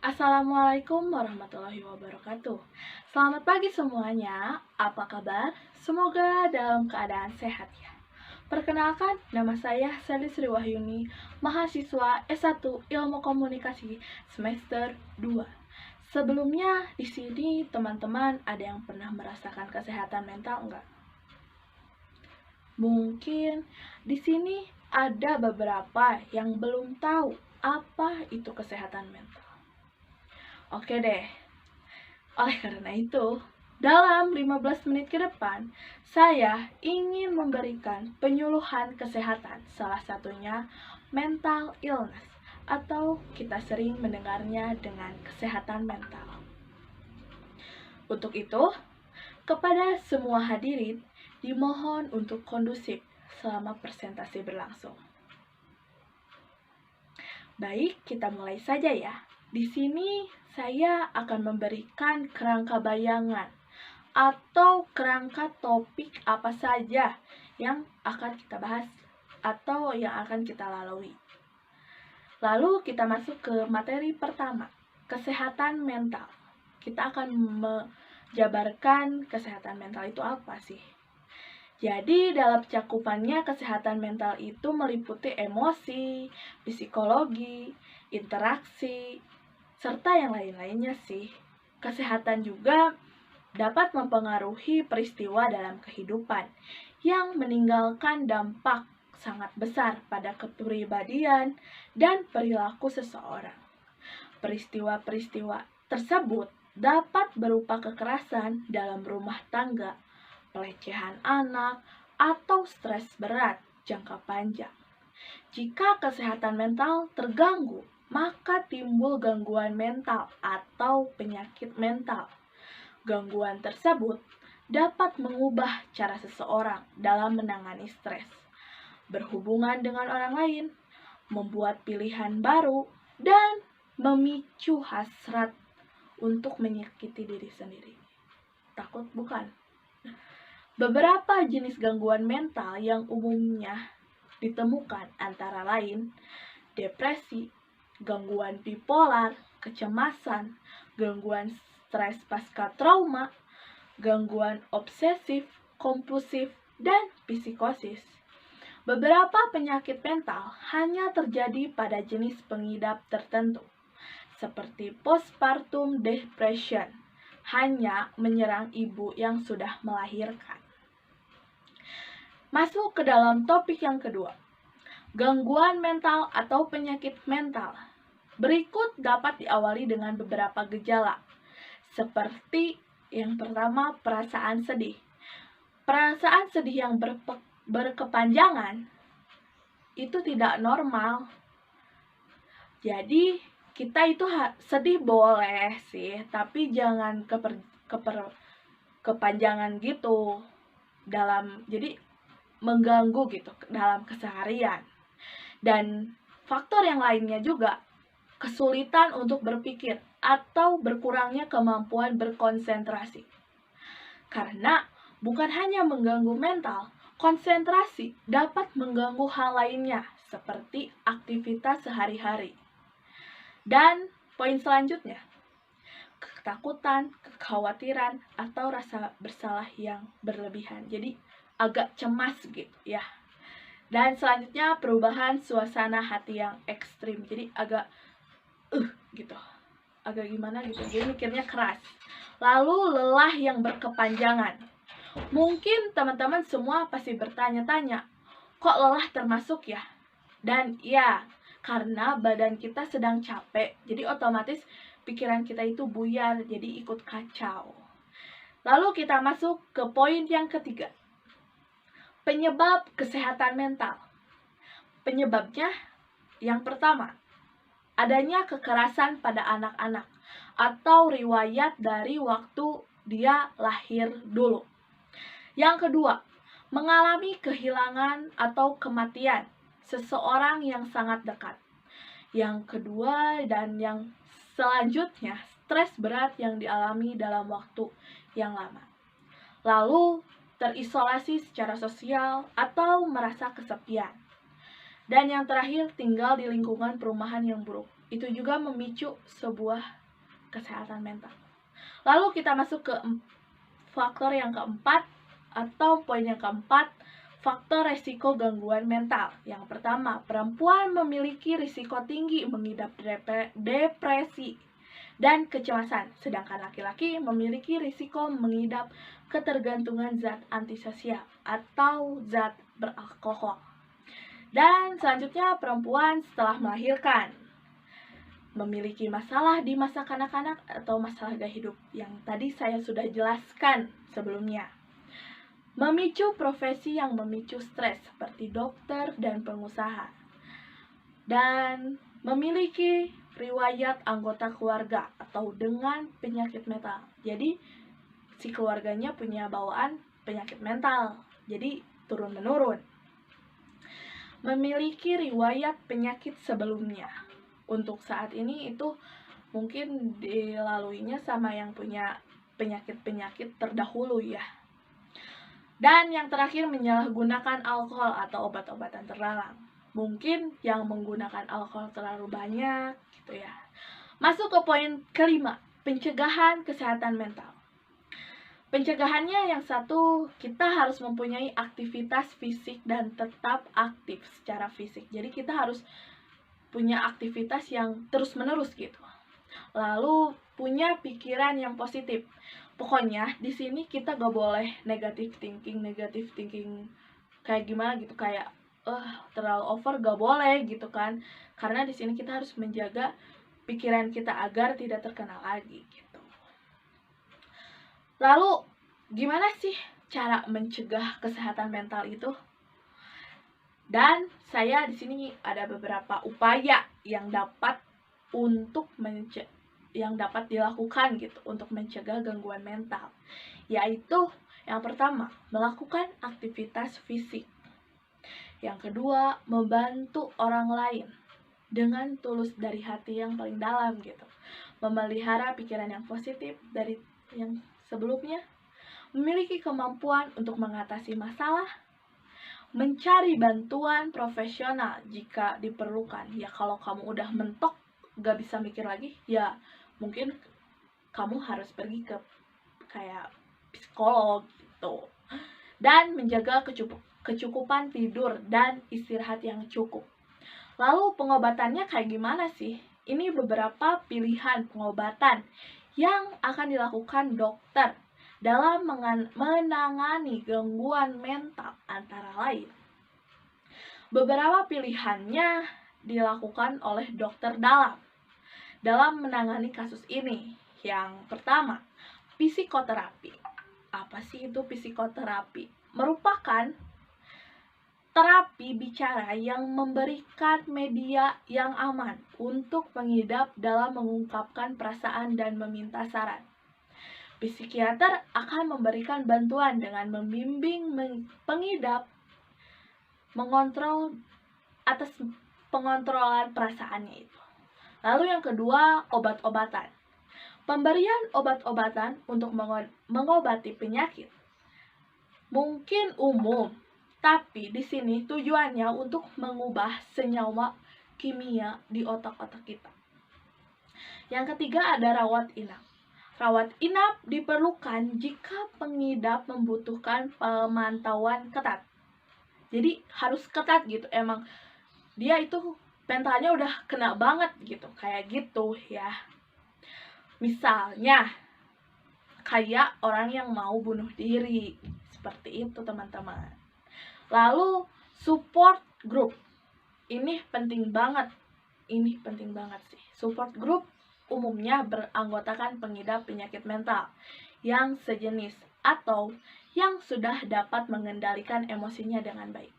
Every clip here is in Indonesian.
Assalamualaikum warahmatullahi wabarakatuh. Selamat pagi semuanya, apa kabar? Semoga dalam keadaan sehat ya. Perkenalkan, nama saya Sally Sri Wahyuni, mahasiswa S1 Ilmu Komunikasi semester 2. Sebelumnya, di sini teman-teman ada yang pernah merasakan kesehatan mental enggak? Mungkin di sini ada beberapa yang belum tahu apa itu kesehatan mental. Oke deh, oleh karena itu, dalam 15 menit ke depan, saya ingin memberikan penyuluhan kesehatan, salah satunya mental illness, atau kita sering mendengarnya dengan kesehatan mental. Untuk itu, kepada semua hadirin, dimohon untuk kondusif selama presentasi berlangsung. Baik, kita mulai saja ya. Di sini saya akan memberikan kerangka bayangan atau kerangka topik apa saja yang akan kita bahas atau yang akan kita lalui. Lalu kita masuk ke materi pertama, kesehatan mental. Kita akan menjabarkan kesehatan mental itu apa sih. Jadi dalam cakupannya kesehatan mental itu meliputi emosi, psikologi, interaksi, serta yang lain-lainnya sih. Kesehatan juga dapat mempengaruhi peristiwa dalam kehidupan yang meninggalkan dampak sangat besar pada kepribadian dan perilaku seseorang. Peristiwa-peristiwa tersebut dapat berupa kekerasan dalam rumah tangga, pelecehan anak, atau stres berat jangka panjang. Jika kesehatan mental terganggu, maka timbul gangguan mental atau penyakit mental. Gangguan tersebut dapat mengubah cara seseorang dalam menangani stres, berhubungan dengan orang lain, membuat pilihan baru, dan memicu hasrat untuk menyakiti diri sendiri. Takut bukan? Beberapa jenis gangguan mental yang umumnya ditemukan antara lain depresi, gangguan bipolar, kecemasan, gangguan stres pasca trauma, gangguan obsesif, kompulsif, dan psikosis. Beberapa penyakit mental hanya terjadi pada jenis pengidap tertentu, seperti postpartum depression, hanya menyerang ibu yang sudah melahirkan. Masuk ke dalam topik yang kedua, gangguan mental atau penyakit mental. Berikut dapat diawali dengan beberapa gejala, seperti yang pertama, perasaan sedih. Perasaan sedih yang berkepanjangan itu tidak normal. Jadi, kita itu sedih boleh sih, tapi jangan kepanjangan gitu. Jadi mengganggu gitu dalam keseharian. Dan faktor yang lainnya juga kesulitan untuk berpikir atau berkurangnya kemampuan berkonsentrasi. Karena bukan hanya mengganggu mental, konsentrasi dapat mengganggu hal lainnya seperti aktivitas sehari-hari. Dan poin selanjutnya, ketakutan, kekhawatiran, atau rasa bersalah yang berlebihan. Jadi agak cemas gitu ya. Dan selanjutnya perubahan suasana hati yang ekstrim. Jadi agak gitu. Agak gimana gitu. Jadi mikirnya keras. Lalu lelah yang berkepanjangan. Mungkin teman-teman semua pasti bertanya-tanya, kok lelah termasuk ya? Dan ya, karena badan kita sedang capek, jadi otomatis pikiran kita itu buyar, jadi ikut kacau. Lalu kita masuk ke poin yang ketiga, penyebab kesehatan mental. Penyebabnya yang pertama, adanya kekerasan pada anak-anak atau riwayat dari waktu dia lahir dulu. Yang kedua, mengalami kehilangan atau kematian seseorang yang sangat dekat. Yang kedua dan yang selanjutnya, stres berat yang dialami dalam waktu yang lama. Lalu terisolasi secara sosial, atau merasa kesepian. Dan yang terakhir, tinggal di lingkungan perumahan yang buruk. Itu juga memicu sebuah kesehatan mental. Lalu kita masuk ke faktor yang keempat, atau poin yang keempat, faktor resiko gangguan mental. Yang pertama, perempuan memiliki risiko tinggi mengidap depresi dan kecemasan, sedangkan laki-laki memiliki risiko mengidap ketergantungan zat antisosial atau zat beralkohol. Dan selanjutnya, perempuan setelah melahirkan memiliki masalah di masa kanak-kanak atau masalah gaya hidup yang tadi saya sudah jelaskan sebelumnya. Memicu profesi yang memicu stres seperti dokter dan pengusaha. Dan memiliki riwayat anggota keluarga atau dengan penyakit mental. Jadi si keluarganya punya bawaan penyakit mental. Jadi turun-menurun. Memiliki riwayat penyakit sebelumnya. Untuk saat ini itu mungkin dilaluinya sama yang punya penyakit-penyakit terdahulu ya. Dan yang terakhir, menyalahgunakan alkohol atau obat-obatan terlarang. Mungkin yang menggunakan alkohol terlalu banyak gitu ya. Masuk ke poin kelima, pencegahan kesehatan mental. Pencegahannya yang satu, kita harus mempunyai aktivitas fisik dan tetap aktif secara fisik. Jadi kita harus punya aktivitas yang terus-menerus gitu. Lalu punya pikiran yang positif. Pokoknya di sini kita gak boleh negative thinking kayak gimana gitu, kayak terlalu over gak boleh gitu kan. Karena di sini kita harus menjaga pikiran kita agar tidak terkena lagi gitu. Lalu gimana sih cara mencegah kesehatan mental itu? Dan saya di sini ada beberapa upaya yang dapat dilakukan gitu untuk mencegah gangguan mental. Yaitu yang pertama, melakukan aktivitas fisik. Yang kedua, membantu orang lain dengan tulus dari hati yang paling dalam gitu. Memelihara pikiran yang positif dari yang sebelumnya. Memiliki kemampuan untuk mengatasi masalah. Mencari bantuan profesional jika diperlukan. Ya kalau kamu udah mentok, gak bisa mikir lagi, ya mungkin kamu harus pergi ke kayak psikolog gitu. Dan menjaga kecukupan tidur dan istirahat yang cukup. Lalu pengobatannya kayak gimana sih? Ini beberapa pilihan pengobatan yang akan dilakukan dokter dalam menangani gangguan mental antara lain. Beberapa pilihannya dilakukan oleh dokter dalam menangani kasus ini. Yang pertama, psikoterapi. Apa sih itu psikoterapi? Merupakan terapi bicara yang memberikan media yang aman untuk pengidap dalam mengungkapkan perasaan dan meminta saran. Psikiater akan memberikan bantuan dengan membimbing pengidap mengontrol atas pengontrolan perasaannya itu. Lalu yang kedua, obat-obatan. Pemberian obat-obatan untuk mengobati penyakit mungkin umum, tapi di sini tujuannya untuk mengubah senyawa kimia di otak-otak kita. Yang ketiga ada rawat inap. Rawat inap diperlukan jika pengidap membutuhkan pemantauan ketat. Jadi harus ketat gitu, emang dia itu mentalnya udah kena banget gitu, kayak gitu ya. Misalnya kayak orang yang mau bunuh diri, seperti itu teman-teman. Lalu support group, ini penting banget sih. Support group umumnya beranggotakan pengidap penyakit mental yang sejenis atau yang sudah dapat mengendalikan emosinya dengan baik.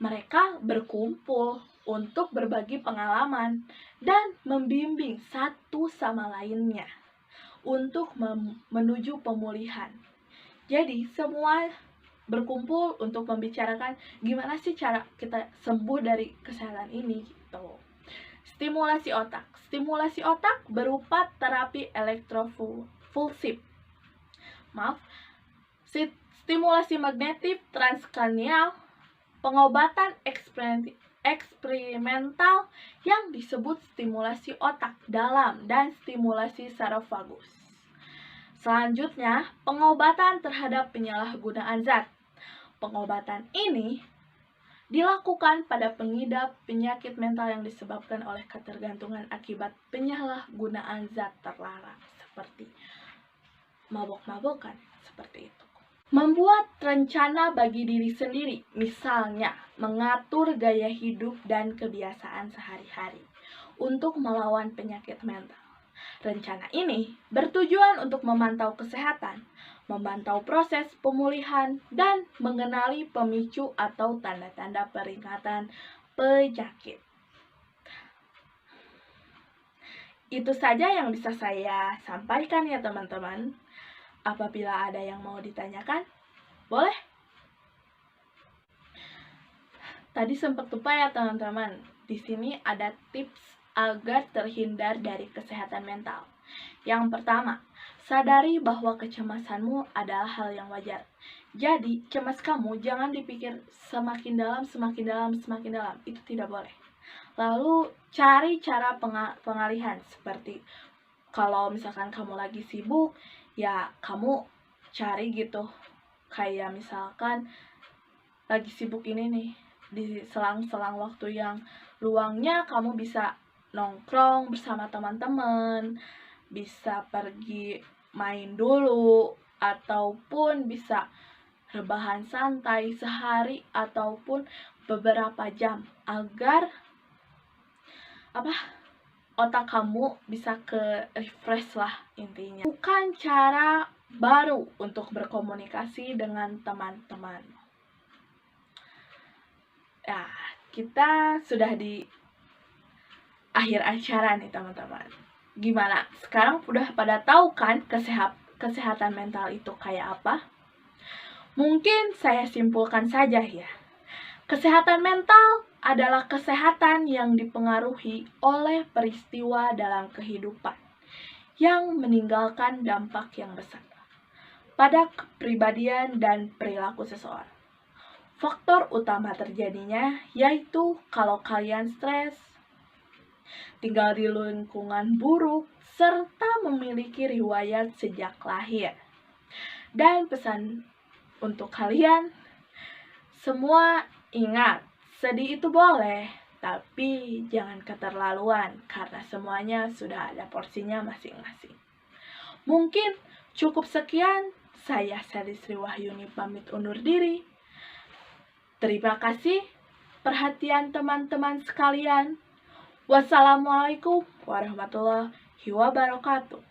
Mereka berkumpul untuk berbagi pengalaman dan membimbing satu sama lainnya untuk menuju pemulihan. Jadi semua berkumpul untuk membicarakan gimana sih cara kita sembuh dari kesalahan ini gitu. Stimulasi otak. Stimulasi otak berupa terapi elektrofulsif. stimulasi magnetik transkranial, pengobatan eksperimental yang disebut stimulasi otak dalam dan stimulasi sarkofagus. Selanjutnya, pengobatan terhadap penyalahgunaan zat. Pengobatan ini dilakukan pada pengidap penyakit mental yang disebabkan oleh ketergantungan akibat penyalahgunaan zat terlarang, seperti mabok-mabokan, seperti itu. Membuat rencana bagi diri sendiri, misalnya mengatur gaya hidup dan kebiasaan sehari-hari untuk melawan penyakit mental. Rencana ini bertujuan untuk memantau kesehatan, memantau proses pemulihan, dan mengenali pemicu atau tanda-tanda peringatan penyakit. Itu saja yang bisa saya sampaikan ya teman-teman. Apabila ada yang mau ditanyakan, boleh. Tadi sempat lupa ya teman-teman. Di sini ada tips agar terhindar dari kesehatan mental. Yang pertama, sadari bahwa kecemasanmu adalah hal yang wajar. Jadi, cemas kamu jangan dipikir semakin dalam. Itu tidak boleh. Lalu, cari cara pengalihan. Seperti kalau misalkan kamu lagi sibuk, ya kamu cari gitu. Kayak misalkan lagi sibuk ini nih, di selang-selang waktu yang luangnya kamu bisa nongkrong bersama teman-teman, bisa pergi main dulu, ataupun bisa rebahan santai sehari ataupun beberapa jam agar otak kamu bisa ke refresh lah intinya. Bukan cara baru untuk berkomunikasi dengan teman-teman. Ya, kita sudah di akhir acara nih teman-teman. Gimana? Sekarang udah pada tahu kan kesehatan mental itu kayak apa? Mungkin saya simpulkan saja ya. Kesehatan mental adalah kesehatan yang dipengaruhi oleh peristiwa dalam kehidupan yang meninggalkan dampak yang besar pada kepribadian dan perilaku seseorang. Faktor utama terjadinya yaitu kalau kalian stres, tinggal di lingkungan buruk, serta memiliki riwayat sejak lahir. Dan pesan untuk kalian semua, ingat, sedih itu boleh, tapi jangan keterlaluan karena semuanya sudah ada porsinya masing-masing. Mungkin cukup sekian, saya Sally Sri Wahyuni pamit undur diri. Terima kasih perhatian teman-teman sekalian. Wassalamualaikum warahmatullahi wabarakatuh.